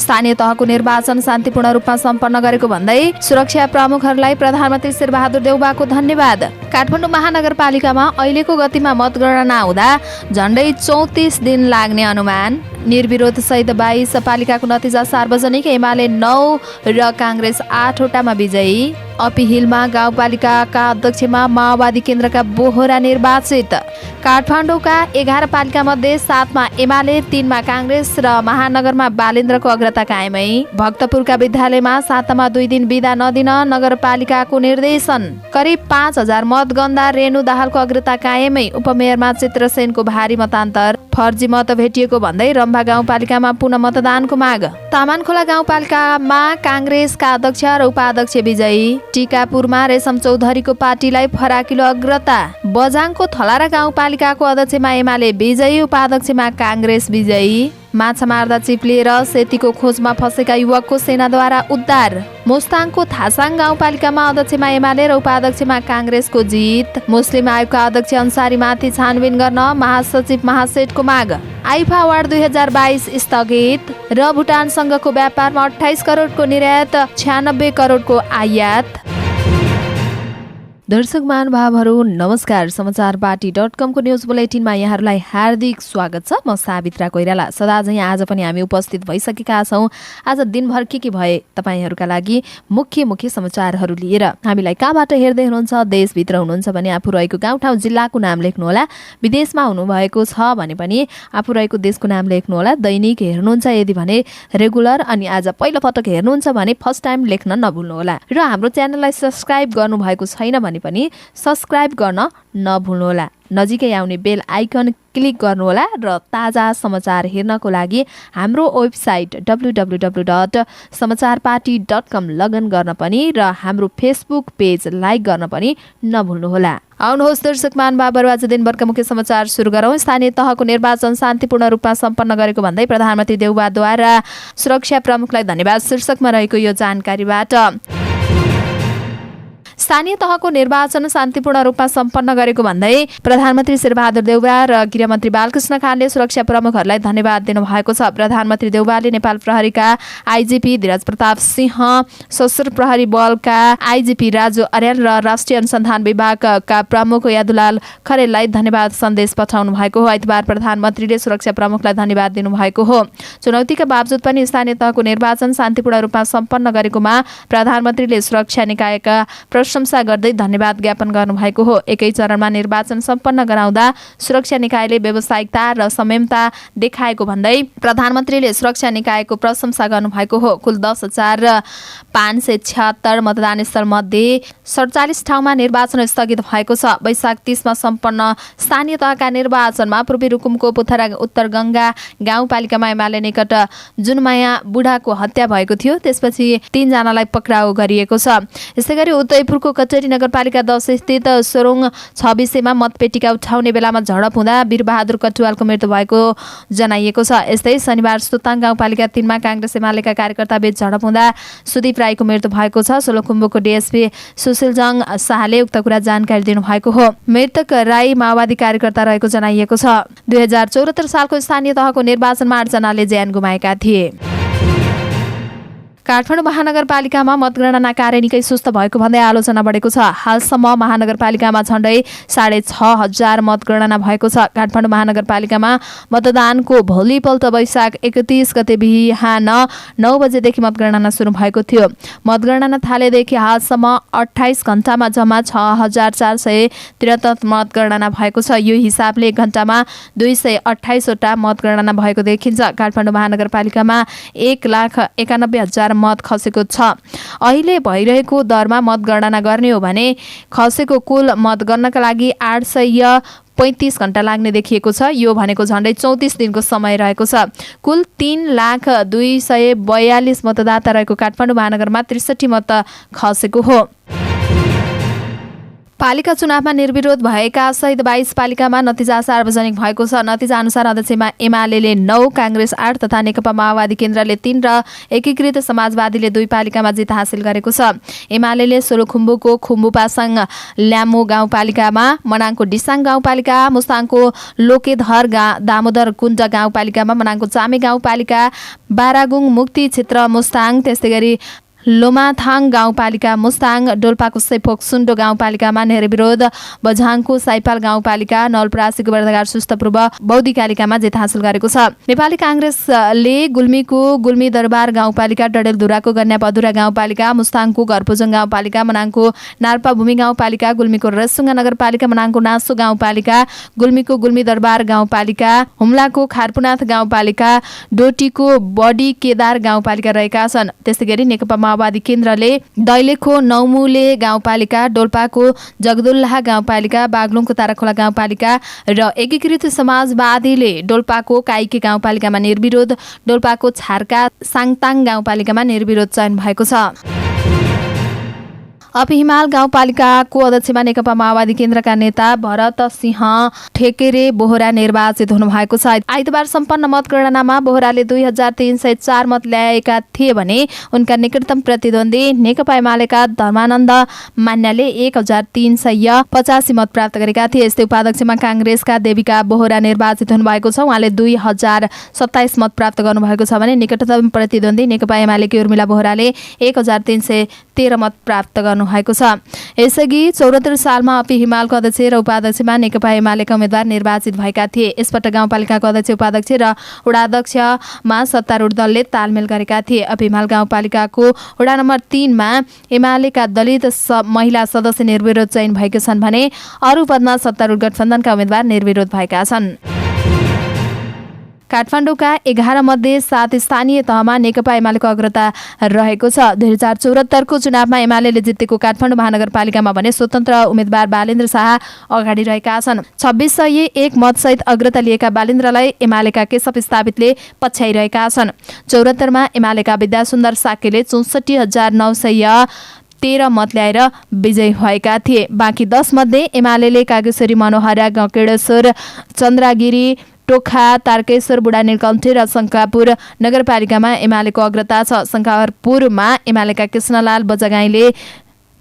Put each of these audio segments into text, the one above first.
स्थानीय तहको निर्वाचन शान्तिपूर्ण रूपमा सम्पन्न गरेको भन्दै सुरक्षा प्रमुखहरूलाई प्रधानमन्त्री शेरबहादुर देउवाको धन्यवाद। काठमाडौँ महानगरपालिकामा अहिलेको गतिमा मतगणना हुँदा झण्डै 34 दिन लाग्ने अनुमान। निर्विरोध सहित 22 पालिकाको नतिजा सार्वजनिक। एमाले 9 र काङ्ग्रेस 8 वटामा विजयी। अपिहिलमा गाउँपालिकाका अध्यक्षमा माओवादी केन्द्रका बोहरा निर्वाचित। काठमाडौँका 11 पालिका मध्ये 7मा एमाले, 3मा काङ्ग्रेस र महानगरमा बालेन्द्रको अग्रता कायमै। भक्तपुरका विद्यालयमा 7मा 2 दिन बिदा नदिन नगरपालिकाको निर्देशन। करिब 5000 मतगन्दा। रेणु दाहालको अग्रता कायमै। उपमेयरमा चित्रसेनको भारी मतान्तर। फर्जी मत भेटिएको भन्दै रम्भा गाउँपालिकामा पुनः मतदानको माग। तामानखोला गाउँपालिकामा काङ्ग्रेसका अध्यक्ष र उपाध्यक्ष विजयी। टिकापुरमा रेशम चौधरीको पार्टीलाई फराकिलो अग्रता। बझाङको थलारा गाउँपालिकाको अध्यक्षमा एमाले विजयी, उपाध्यक्षमा काङ्ग्रेस विजयी। माछा मार्दा चिप्लिएर सेतीको खोजमा फसेका युवकको सेनाद्वारा उद्धार। मुस्ताङको थासाङ गाउँपालिकामा अध्यक्षमा एमाले र उपाध्यक्षमा काङ्ग्रेसको जित। मुस्लिम आयोगका अध्यक्ष अन्सारीमाथि छानबिन गर्न महासचिव महासेठको माग। आइफा अवार्ड 2022 स्थगित। र भुटानसँगको व्यापारमा 28 करोडको निर्यात, 96 करोडको आयात। दर्शक महानुभावहरू नमस्कार। समाचारपाटी.com को न्युज बुलेटिनमा यहाँहरूलाई हार्दिक स्वागत छ। म सावित्रा कोइराला। सदा झैं आज पनि हामी उपस्थित भइसकेका छौं। आज दिनभर के भए तपाईहरूका लागि मुख्य मुख्य समाचारहरू लिएर। हामीलाई कहाँबाट हेर्दै हुनुहुन्छ, देशभित्र हुनुहुन्छ भने आफू रहेको गाउँठाउँ जिल्लाको नाम लेख्नुहोला। विदेशमा हुनुभएको छ भने पनि आफू रहेको देशको नाम लेख्नुहोला। दैनिक हेर्नुहुन्छ यदि भने रेगुलर, अनि आज पहिलो पटक हेर्नुहुन्छ भने फर्स्ट टाइम लेख्न नभुल्नुहोला। र हाम्रो च्यानललाई सब्स्क्राइब गर्नुभएको छैन भने पनि सब्स्क्राइब गर्न नभुल्नुहोला। नजिकै आउने बेल आइकन क्लिक गर्नुहोला र ताजा समाचार हेर्नको लागि हाम्रो वेबसाइट www.समाचारपाटी.com लगइन गर्न पनि र हाम्रो फेसबुक पेज लाइक गर्न पनि नभुल्नुहोला। आउनुहोस् दर्शक महानुभावहरू, आज दिनभरका मुख्य समाचार सुरु गरौँ। स्थानीय तहको निर्वाचन शान्तिपूर्ण रूपमा सम्पन्न गरेको भन्दै प्रधानमन्त्री देउवाद्वारा सुरक्षा प्रमुखलाई धन्यवाद शीर्षकमा रहेको यो जानकारीबाट। स्थानीय तहको निर्वाचन शान्तिपूर्ण रूपमा सम्पन्न गरेको भन्दै प्रधानमन्त्री शेरबहादुर देउवा र गृहमन्त्री बालकृष्ण खानले सुरक्षा प्रमुखहरूलाई धन्यवाद दिनुभएको छ। प्रधानमन्त्री देउवाले नेपाल प्रहरीका आइजिपी धीरज प्रताप सिंह, सशस्त्र प्रहरी बलका आइजिपी राजु अर्याल र राष्ट्रिय अनुसन्धान विभागका प्रमुख यादुलाल खरेललाई धन्यवाद सन्देश पठाउनु भएको हो। आइतबार प्रधानमन्त्रीले सुरक्षा प्रमुखलाई धन्यवाद दिनुभएको हो। चुनौतीका बावजुद पनि स्थानीय तहको निर्वाचन शान्तिपूर्ण रूपमा सम्पन्न गरेकोमा प्रधानमन्त्रीले सुरक्षा निकायका प्रशंसा गर्दै धन्यवाद ज्ञापन गर्नुभएको हो। एकै चरणमा निर्वाचन सम्पन्न गराउँदा सुरक्षा निकायले व्यावसायिकता र संयमता देखाएको भन्दै प्रधानमन्त्रीले सुरक्षा निकायको प्रशंसा गर्नुभएको हो। कुल 10,576 मतदान स्थल मध्ये 47 ठाउँमा निर्वाचन स्थगित भएको छ। वैशाख 30 मा सम्पन्न स्थानीय तहका निर्वाचनमा पूर्वी रुकुमको पुथरा उत्तर गंगा गाउँपालिकामा एमाले निकट जुनमाया बुढाको हत्या भएको थियो। त्यसपछि 3 जनालाई पक्राउ गरिएको छ। यसैगरी उदयपुरको कचेरी नगरपालिका 10 स्थित सोरोङ 26 मा मतपेटिका उठाउने बेलामा झडप हुँदा वीरबहादुर कटुवालको मृत्यु भएको जनाइएको छ। यस्तै शनिबार सुताङ गाउँपालिका 3 मा काङ्ग्रेस एमालेका कार्यकर्ता बीच झडप हुँदा सुदीप राईको मृत्यु भएको छ। सोलुखुम्बुको डीएसपी सुशीलजङ शाहले उक्त कुरा जानकारी दिनुभएको हो। मृतक राई माओवादी कार्यकर्ता रहेको जनाइएको छ। 2074 सालको स्थानीय तहको निर्वाचनमा 8 जनाले ज्यान गुमाएका थिए। काठमाडौँ महानगरपालिकामा मतगणना कार्य निकै सुस्त भएको भन्दै आलोचना बढेको छ। हालसम्म महानगरपालिकामा झण्डै 6,500 मतगणना भएको छ। काठमाडौँ महानगरपालिकामा मतदानको भोलिपल्ट वैशाख 31 गते बिहान 9 बजेदेखि मतगणना सुरु भएको थियो। मतगणना थालेदेखि हालसम्म 28 घण्टामा जम्मा 6,473 मतगणना भएको छ। यो हिसाबले 1 घण्टामा 228 वटा मतगणना भएको देखिन्छ। काठमाडौँ महानगरपालिकामा 1,91,000 मत खसेको छ। अहिले भइरहेको दरमा मतगणना गर्ने हो भने खसेको कुल मतगणनाका लागि 835 घण्टा लाग्ने देखिएको छ। यो भनेको झण्डै 34 दिनको समय रहेको छ। कुल 3,02,42 मतदाता रहेको काठमाडौँ महानगरमा 63 मत खसेको हो। पालिका चुनावमा निर्विरोध भएका सहित 22 पालिकामा नतिजा सार्वजनिक भएको छ। नतिजा अनुसार अध्यक्षमा एमाले 9, काङ्ग्रेस 8 तथा नेकपा माओवादी केन्द्रले 3 र एकीकृत समाजवादीले 2 पालिकामा जित हासिल गरेको छ। एमाले सोलुखुम्बुको खुम्बुपासाङ ल्यामो गाउँपालिकामा, मनाङको डिसाङ गाउँपालिका, मुस्ताङको लोकेधर दामोदर कुण्ड गाउँपालिकामा, मनाङको चामे गाउँपालिका, बारागुङ मुक्ति क्षेत्र मुस्ताङ, त्यस्तै गरी लोमाथाङ गाउँपालिका मुस्ताङ, डोल्पाको सेपोक सुन्डो गाउँपालिकामा निर्विरोध, बझाङको साइपाल गाउँपालिका, नवलपरासी गोबरधगार सुस्तपूर्व बौद्धिकालिकामा जित हासिल गरेको छ। नेपाली काङ्ग्रेसले गुल्मीको गुल्मी दरबार गाउँपालिका, डडेलधुराको गन्या बधुरा गाउँपालिका, मुस्ताङको घरपोजङ गाउँपालिका, मनाङको नार्पा भूमि गाउँपालिका, गुल्मीको रेसुङ्गा नगरपालिका, मनाङको नासो गाउँपालिका, गुल्मीको गुल्मी दरबार गाउँपालिका, हुम्लाको खारपुनाथ गाउँपालिका, डोटीको बडी केदार गाउँपालिका रहेका छन्। त्यस्तै गरी नेकपा माओवादी केन्द्रले दैलेखको नौमुले गाउँपालिका, डोल्पाको जगदुल्लाह गाउँपालिका, बागलुङको ताराखोला गाउँपालिका र एकीकृत समाजवादीले डोल्पाको काइके गाउँपालिकामा निर्विरोध, डोल्पाको छार्का साङताङ गाउँपालिकामा निर्विरोध चयन भएको छ। अपहिमाल गाउँपालिकाको अध्यक्षमा नेकपा माओवादी केन्द्रका नेता भरत सिंह ठेकेरे बोहरा निर्वाचित हुनुभएको छ। आइतबार सम्पन्न मतगणनामा बोहराले 2304 मत ल्याएका थिए भने उनका निकटतम प्रतिद्वन्दी नेकपा एमालेका धर्मानन्द मान्याले 1385 मत प्राप्त गरेका थिए। यस्तै उपाध्यक्षमा काङ्ग्रेसका देविका बोहरा निर्वाचित हुनुभएको छ। उहाँले 2027 मत प्राप्त गर्नुभएको छ भने निकटतम प्रतिद्वन्दी नेकपा एमालेकी उर्मिला बोहराले 1313 मत प्राप्त गर्नु भएको छ। यसअघि 74 सालमा अपी हिमालको अध्यक्ष र उपाध्यक्षमा नेकपा एमालेका उम्मेद्वार निर्वाचित भएका थिए। यसपटक गाउँपालिकाको अध्यक्ष, उपाध्यक्ष र वडाध्यक्षमा सत्तारूढ दलले तालमेल गरेका थिए। अपी हिमाल गाउँपालिकाको वडा नम्बर 3 मा एमालेका दलित महिला सदस्य निर्विरोध चयन भएका छन् भने अरू पदमा सत्तारूढ गठबन्धनका उम्मेद्वार निर्विरोध भएका छन्। काठमाडौँका 11 मध्ये 7 स्थानीय तहमा नेकपा एमालेको अग्रता रहेको छ। 2074 को चुनावमा एमाले जितेको काठमाडौँ महानगरपालिकामा भने स्वतन्त्र उम्मेद्वार बालेन्द्र शाह अगाडि रहेका छन्। 2601 मतसहित अग्रता लिएका बालेन्द्रलाई एमालेका केशव स्थापितले पछ्याइरहेका छन्। 74 मा एमालेका विद्यासुन्दर साकेले 64,913 मत ल्याएर विजयी भएका थिए। बाँकी 10 मध्ये एमाले कागेश्वरी, मनोहरा, गकेडेश्वर, चन्द्रगिरी, टोखा, तारकेश्वर, बुढा नीलकण्ठे र शङ्कापुर नगरपालिकामा एमालेको अग्रता छ। शङ्कापुरमा एमालेका कृष्णलाल बजगाईले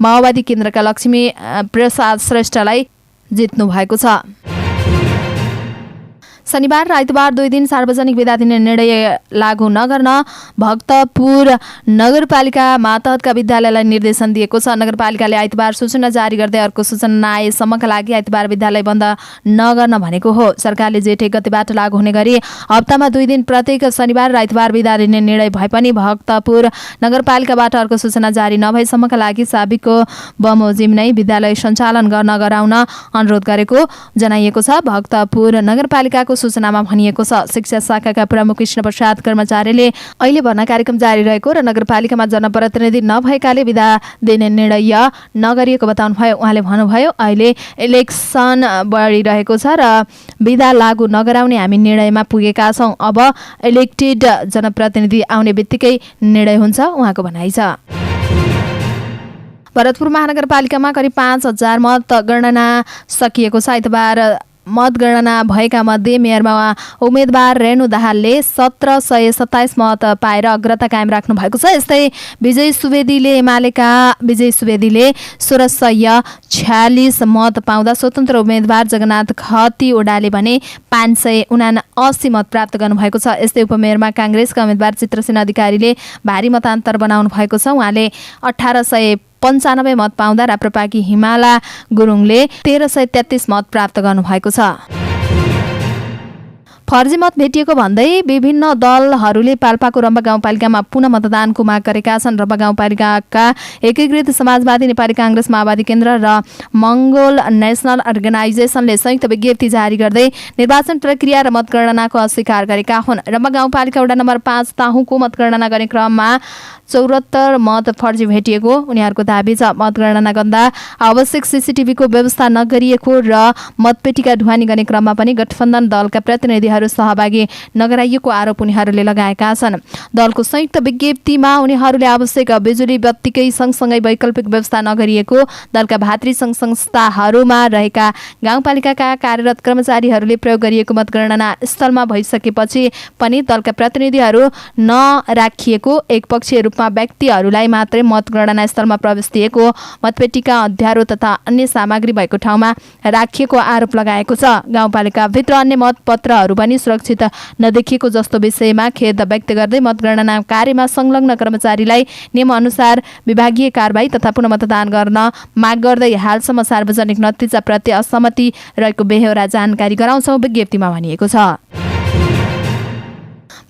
माओवादी केन्द्रका लक्ष्मी प्रसाद श्रेष्ठलाई जित्नु भएको छ। शनिबार र आइतबार 2 दिन सार्वजनिक बिदा दिने निर्णय लागू नगर्न भक्तपुर नगरपालिका मातहतका विद्यालयलाई निर्देशन दिएको छ। नगरपालिकाले आइतबार सूचना जारी गर्दै अर्को सूचना नआएसम्मका लागि आइतबार विद्यालय बन्द नगर्न भनेको हो। सरकारले जेठ 1 गतेबाट लागू हुने गरी हप्तामा 2 दिन प्रत्येक शनिबार र आइतबार बिदा दिने निर्णय भए पनि भक्तपुर नगरपालिकाबाट अर्को सूचना जारी नभएसम्मका लागि साबिकको बमोजिम नै विद्यालय सञ्चालन गर्न गराउन अनुरोध गरेको जनाइएको छ। भक्तपुर नगरपालिकाको सूचनामा भनिएको छ। शिक्षा शाखाका प्रमुख कृष्ण प्रसाद कर्मचारीले अहिले भर्ना कार्यक्रम जारी रहेको र नगरपालिकामा जनप्रतिनिधि नभएकाले बिदा दिने निर्णय नगरिएको बताउनुभयो। उहाँले भन्नुभयो, अहिले इलेक्सन बढिरहेको छ र बिदा लागू नगराउने हामी निर्णयमा पुगेका छौँ। अब इलेक्टेड जनप्रतिनिधि आउने बित्तिकै निर्णय हुन्छ, उहाँको भनाइ छ। भरतपुर महानगरपालिकामा करिब 5000 मत गणना सकिएको छ। आइतबार मतगणना भएका मध्ये मेयरमा उम्मेद्वार रेणु दाहालले 1727 मत पाएर अग्रता कायम राख्नु भएको छ। यस्तै विजय सुवेदीले एमालेका विजय सुवेदीले 1646 मत पाउँदा स्वतन्त्र उम्मेद्वार जगन्नाथ खती ओडाले भने 579 मत प्राप्त गर्नुभएको छ। यस्तै उपमेयरमा काङ्ग्रेसका उम्मेद्वार चित्रसेन अधिकारीले भारी मतान्तर बनाउनु भएको छ। उहाँले 1895 मत पाउँदा राप्रपाकी हिमाला गुरुङले 1333 मत प्राप्त गर्नुभएको छ। फर्जी मत भेटिएको भन्दै विभिन्न दलहरूले पाल्पाको रम्बा गाउँपालिकामा पुनः मतदानको माग गरेका छन्। रम्बा गाउँपालिकाका एकीकृत समाजवादी, नेपाली काङ्ग्रेस, माओवादी केन्द्र र मङ्गोल नेसनल अर्गनाइजेसनले संयुक्त विज्ञप्ति जारी गर्दै निर्वाचन प्रक्रिया र मतगणनाको अस्वीकार गरेका हुन्। रम्बा गाउँपालिका वडा नम्बर 5 ताहुको मतगणना गर्ने क्रममा 74 मत फर्जी भेटिएको उनीहरूको दाबी छ। मतगणना गर्दा आवश्यक सीसीटीभीको व्यवस्था नगरिएको र मतपेटिका ढुवानी गर्ने क्रममा पनि गठबन्धन दलका प्रतिनिधिहरू सहभागी नगराइएको आरोप उनीहरूले लगाएका छन्। दलको संयुक्त विज्ञप्तिमा उनीहरूले आवश्यक बिजुली बत्तीकै सँगसँगै वैकल्पिक व्यवस्था नगरिएको, दलका भातृ सङ्घ संस्थाहरूमा रहेका गाउँपालिकाका कार्यरत कर्मचारीहरूले प्रयोग गरिएको मतगणना स्थलमा भइसकेपछि पनि दलका प्रतिनिधिहरू नराखिएको, एकपक्षीय रूपमा व्यक्तिहरूलाई मात्रै मतगणना स्थलमा प्रवेश दिएको, मतपेटिका अँध्यारो तथा अन्य सामग्री भएको ठाउँमा राखिएको आरोप लगाएको छ। गाउँपालिकाभित्र अन्य मतपत्रहरू पनि सुरक्षित नदेखिएको जस्तो विषयमा खेद व्यक्त गर्दै मतगणना कार्यमा संलग्न कर्मचारीलाई नियमअनुसार विभागीय कारबाही तथा पुनः मतदान गर्न माग गर्दै हालसम्म सार्वजनिक नतिजाप्रति असहमति रहेको बेहोरा जानकारी गराउँछौँ विज्ञप्तिमा भनिएको छ।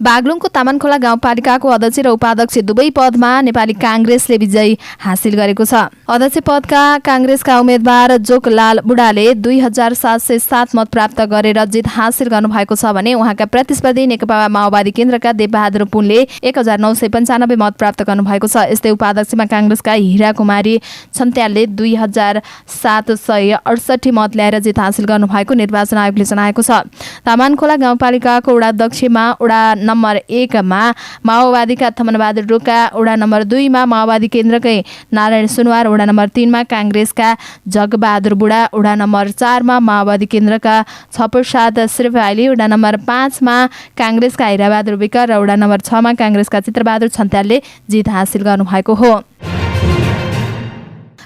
बागलुङको तामानखोला गाउँपालिकाको अध्यक्ष र उपाध्यक्ष दुवै पदमा नेपाली काङ्ग्रेसले विजय हासिल गरेको छ। अध्यक्ष पदका काङ्ग्रेसका उम्मेद्वार जोकलाल बुढाले 2707 मत प्राप्त गरेर जित हासिल गर्नुभएको छ भने उहाँका प्रतिस्पर्धी नेकपा माओवादी केन्द्रका देवबहादुर पुनले 1995 मत प्राप्त गर्नुभएको छ। यस्तै उपाध्यक्षमा काङ्ग्रेसका हिरा कुमारी छन्त्यालले 2768 मत ल्याएर जित हासिल गर्नुभएको निर्वाचन आयोगले जनाएको छ। तामानखोला गाउँपालिकाको वडाध्यक्षमा वडा नम्बर 1 मा माओवादीका थमनबहादुर रोका, वडा नम्बर 2 मा माओवादी केन्द्रकै नारायण सुनवार, वडा नम्बर 3 मा काङ्ग्रेसका जगबहादुर बुढा, वडा नम्बर 4 मा माओवादी केन्द्रका छप्रसाद श्रीभाइली, वडा नम्बर 5 मा काङ्ग्रेसका हिराबहादुर विक र वडा नम्बर 6 मा काङ्ग्रेसका चित्रबहादुर छन्त्यालले जित हासिल गर्नुभएको हो।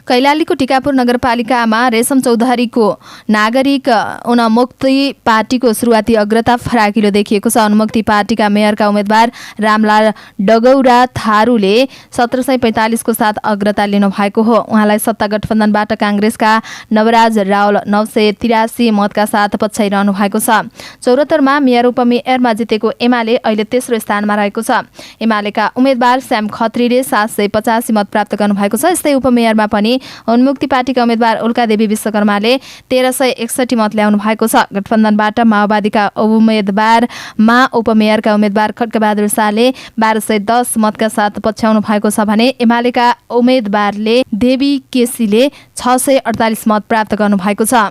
कैलालीको टिकापुर नगरपालिकामा रेशम चौधरीको नागरिक उन्मुक्ति पार्टीको सुरुवाती अग्रता फराकिलो देखिएको छ। उन्मुक्ति पार्टीका मेयरका उम्मेद्वार रामलाल डगौरा थारूले 1745 को साथ अग्रता लिनु भएको हो। उहाँलाई सत्ता गठबन्धनबाट काङ्ग्रेसका नवराज रावल 983 मतका साथ पछ्याइरहनु भएको छ। 74 मा मेयर उपमेयरमा जितेको एमाले अहिले तेस्रो स्थानमा रहेको छ। एमालेका उम्मेद्वार श्याम खत्रीले 785 मत प्राप्त गर्नुभएको छ। यस्तै उपमेयरमा पनि उन्मुक्ति पार्टीका उम्मेद्वार उल्कादेवी विश्वकर्माले 1361 मत ल्याउनु भएको छ। गठबन्धनबाट माओवादीका उम्मेद्वारमा उपमेयरका उम्मेद्वार खड्गबहादुर शाहले 1210 मतका साथ पछ्याउनु भएको छ भने एमालेका उम्मेद्वारले देवी केसीले 648 मत प्राप्त गर्नु भएको छ।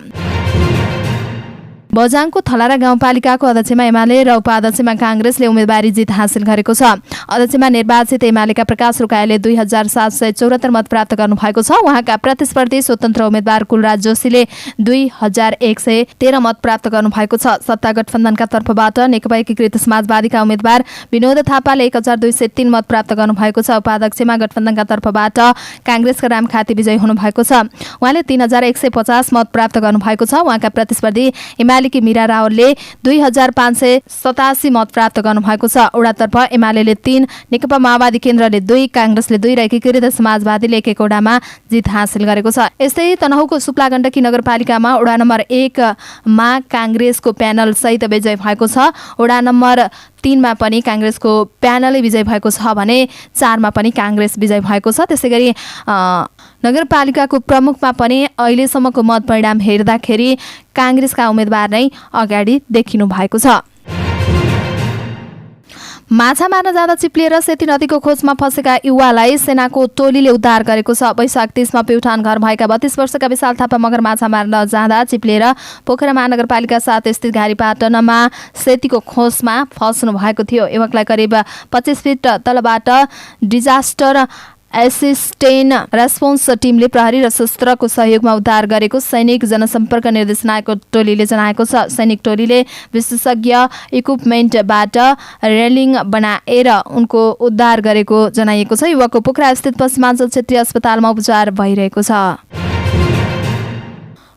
बझाङको थलारा गाउँपालिकाको अध्यक्षमा एमाले र उपाध्यक्षमा काङ्ग्रेसले उम्मेदवारी जित हासिल गरेको छ। अध्यक्षमा निर्वाचित एमालेका प्रकाश रोकायाले 2774 मत प्राप्त गर्नुभएको छ। उहाँका प्रतिस्पर्धी स्वतन्त्र उम्मेद्वार कुलराज जोशीले 2113 मत प्राप्त गर्नुभएको छ। सत्ता गठबन्धनका तर्फबाट नेकपा एकीकृत समाजवादीका उम्मेद्वार विनोद थापाले 1203 मत प्राप्त गर्नुभएको छ। उपाध्यक्षमा गठबन्धनका तर्फबाट काङ्ग्रेसका रामखाती विजयी हुनुभएको छ। उहाँले 3150 मत प्राप्त गर्नुभएको छ। उहाँका प्रतिस्पर्धी एमालेकी मीरा रावलले 2587 मत प्राप्त गर्नुभएको छ। वडातर्फ एमालेले 3, नेकपा माओवादी केन्द्रले 2, काङ्ग्रेसले 2 र एकीकृत समाजवादीले 1 वडामा जित हासिल गरेको छ। यस्तै तनहुँको सुप्ला गण्डकी नगरपालिकामा वडा नम्बर 1 मा काङ्ग्रेसको प्यानल सहित विजय भएको छ। वडा नम्बर 3 मा पनि काङ्ग्रेसको प्यानलै विजय भएको छ भने 4 मा पनि काङ्ग्रेस विजय भएको छ। त्यसैगरी नगरपालिकाको प्रमुखमा पनि अहिलेसम्मको मत परिणाम हेर्दाखेरि काङ्ग्रेसका उम्मेद्वार नै अगाडि देखिनु भएको छ। माछा मार्न जाँदा चिप्लिएर सेती नदीको खोजमा फँसेका युवालाई सेनाको टोलीले उद्धार गरेको छ। वैशाख 30 मा प्युठान घर भएका 32 वर्षका विशाल थापा मगर माछा मार्न जाँदा चिप्लिएर पोखरा महानगरपालिका 7 स्थित घारीपाटनमा सेतीको खोजमा फस्नु भएको थियो। युवकलाई करिब 25 फिट तलबाट डिजास्टर एसिस्टेन्ट रेस्पोन्स टिमले प्रहरी र शस्त्रको सहयोगमा उद्धार गरेको सैनिक जनसम्पर्क निर्देशनालयको टोलीले जनाएको छ। सैनिक टोलीले विशेषज्ञ इक्विपमेन्टबाट रेलिङ बनाएर उनको उद्धार गरेको जनाइएको छ। युवकको पोखरा स्थित पश्चिमाञ्चल क्षेत्रीय अस्पतालमा उपचार भइरहेको छ।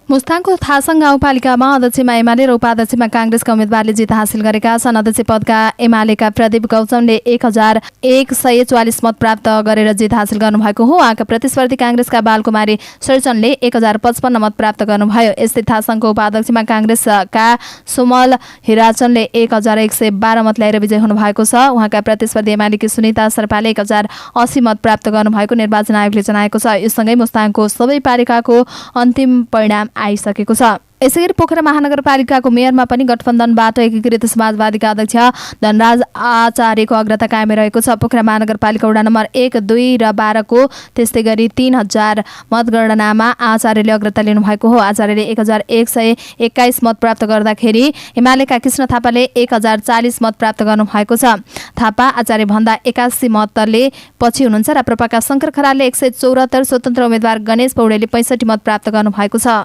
मुस्ताङको थासङ गाउँपालिकामा अध्यक्षमा एमाले र उपाध्यक्षमा काङ्ग्रेसका उम्मेद्वारले जित हासिल गरेका छन्। अध्यक्ष पदका एमालेका प्रदीप गौतमले 1144 मत प्राप्त गरेर जित हासिल गर्नुभएको हो। उहाँका प्रतिस्पर्धी काङ्ग्रेसका बालकुमारी सर्जनले 1055 मत प्राप्त गर्नुभयो। यस्तै थासङको उपाध्यक्षमा काङ्ग्रेसका सुमल हिराचनले 1112 मत ल्याएर विजय हुनुभएको छ। उहाँका प्रतिस्पर्धी एमालेकी सुनिता शेर्पाले 1080 मत प्राप्त गर्नुभएको निर्वाचन आयोगले जनाएको छ। यससँगै मुस्ताङको सबै पालिकाको अन्तिम परिणाम आइसकेको छ। यसैगरी पोखरा महानगरपालिकाको मेयरमा पनि गठबन्धनबाट एकीकृत समाजवादीका अध्यक्ष धनराज आचार्यको अग्रता कायमै रहेको छ। पोखरा महानगरपालिका वडा नम्बर 1, 2 र 12 को त्यस्तै गरी 3000 मतगणनामा आचार्यले अग्रता लिनुभएको हो। आचार्यले 1121 मत प्राप्त गर्दाखेरि एमालेका कृष्ण थापाले 1040 मत प्राप्त गर्नुभएको छ। थापा आचार्य भन्दा 81 मतले पछि हुनुहुन्छ। राप्रपाका शंकर खरालले 174, स्वतन्त्र उम्मेद्वार गणेश पौडेलले 65 मत प्राप्त गर्नुभएको छ।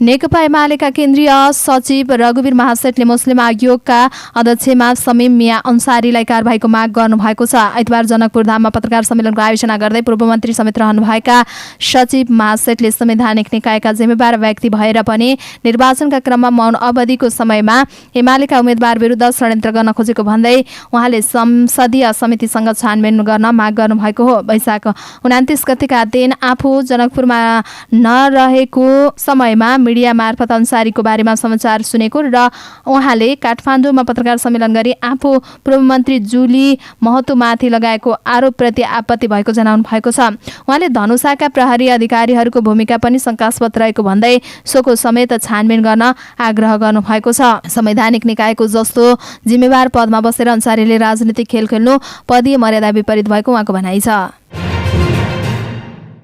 नेकपा एमालेका केन्द्रीय सचिव रघुवीर महासेठले मुस्लिम आयोगका अध्यक्षमा समीम मिया अन्सारीलाई कारबाहीको माग गर्नुभएको छ। आइतबार जनकपुर धाममा पत्रकार सम्मेलनको आयोजना गर्दै पूर्व मन्त्री समेत रहनुभएका सचिव महासेठले संवैधानिक निकायका जिम्मेवार व्यक्ति भएर पनि निर्वाचनका क्रममा मौन अवधिको समयमा एमालेका उम्मेद्वार विरुद्ध षड्यन्त्र गर्न खोजेको भन्दै उहाँले संसदीय समितिसँग छानबिन गर्न माग गर्नुभएको हो। वैशाख 29 गतेका दिन आफू जनकपुरमा नरहेको समयमा मिडिया मार्फत अन्सारीको बारेमा समाचार सुनेको र उहाँले काठमाडौँमा पत्रकार सम्मेलन गरी आफू पूर्व मन्त्री जुली महतोमाथि लगाएको आरोपप्रति आपत्ति भएको जनाउनु भएको छ। उहाँले धनुषाका प्रहरी अधिकारीहरूको भूमिका पनि शंकास्पद रहेको भन्दै सोको समेत छानबिन गर्न आग्रह गर्नुभएको छ। संवैधानिक निकायको जस्तो जिम्मेवार पदमा बसेर अन्सारीले राजनीतिक खेल खेल्नु पदीय मर्यादा विपरीत भएको उहाँको भनाइ छ।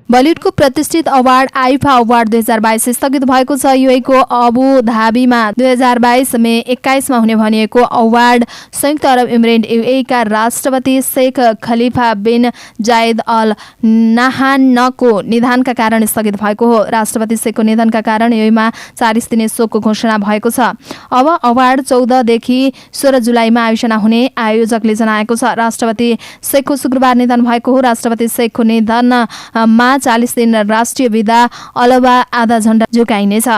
बलिउडको प्रतिष्ठित अवार्ड आइफा अवार्ड 2022 स्थगित भएको छ। युएईको अबु धाबीमा 2022 मे 21 मा हुने भनिएको अवार्ड संयुक्त अरब इमिरेट युएईका राष्ट्रपति शेख खलिफा बिन जायद अल नाहानको निधनका कारण स्थगित भएको हो। राष्ट्रपति शेखको निधनका कारण युएईमा 40 दिने शोकको घोषणा भएको छ। अब अवार्ड 14 देखि 16 जुलाईमा आयोजना हुने आयोजकले जनाएको छ। राष्ट्रपति शेखको शुक्रबार निधन भएको हो। राष्ट्रपति शेखको निधनमा 40 दिन राष्ट्रिय विदा अलावा आधा झण्डा झुकाइनेछ।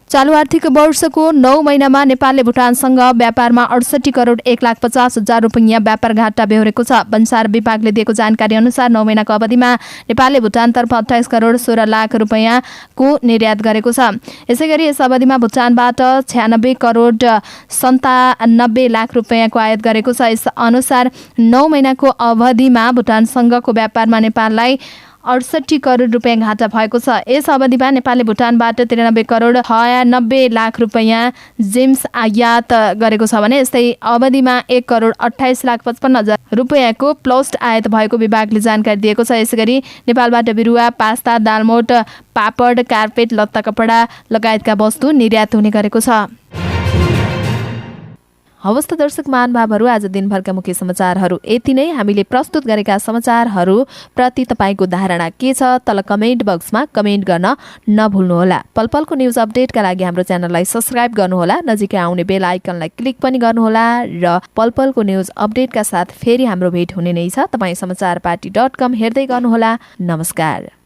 चालु आर्थिक वर्षको 9 महिनामा नेपालले भुटानसँग व्यापारमा 68 करोड 1,50,000 रुपैयाँ व्यापार घाटा बेहोरेको छ। भन्सार विभागले दिएको जानकारी अनुसार 9 महिनाको अवधिमा नेपालले भुटानतर्फ 28 करोड 16 लाख रुपैयाँको निर्यात गरेको छ। यसैगरी यस अवधिमा भुटानबाट 96 करोड 97 लाख रुपैयाँको आयात गरेको छ। यस अनुसार 9 महिनाको अवधिमा भुटानसँगको व्यापारमा नेपाललाई 68 करोड रुपैयाँ घाटा भएको छ। यस अवधिमा नेपालले भुटानबाट 93 करोड 96 लाख रुपैयाँ जिम्स आयात गरेको छ भने यस्तै अवधिमा 1 करोड 28 लाख 55 हजार रुपैयाँको प्लस्ट आयात भएको विभागले जानकारी दिएको छ। यसैगरी नेपालबाट बिरुवा, पास्ता, दालमोट, पापड, कार्पेट, लत्ता कपडा लगायतका वस्तु निर्यात हुने गरेको छ। हवस् त दर्शक महानुभावहरू, आज दिनभरका मुख्य समाचारहरू यति नै। हामीले प्रस्तुत गरेका समाचारहरू प्रति तपाईँको धारणा के छ तल कमेन्ट बक्समा कमेन्ट गर्न नभुल्नुहोला। पलपलको न्युज अपडेटका लागि हाम्रो च्यानललाई सब्स्क्राइब गर्नुहोला। नजिकै आउने बेल आइकनलाई क्लिक पनि गर्नुहोला र पलपलको न्युज अपडेटका साथ फेरि हाम्रो भेट हुने नै छ। तपाईँ समाचारपाटी.com हेर्दै गर्नुहोला। नमस्कार।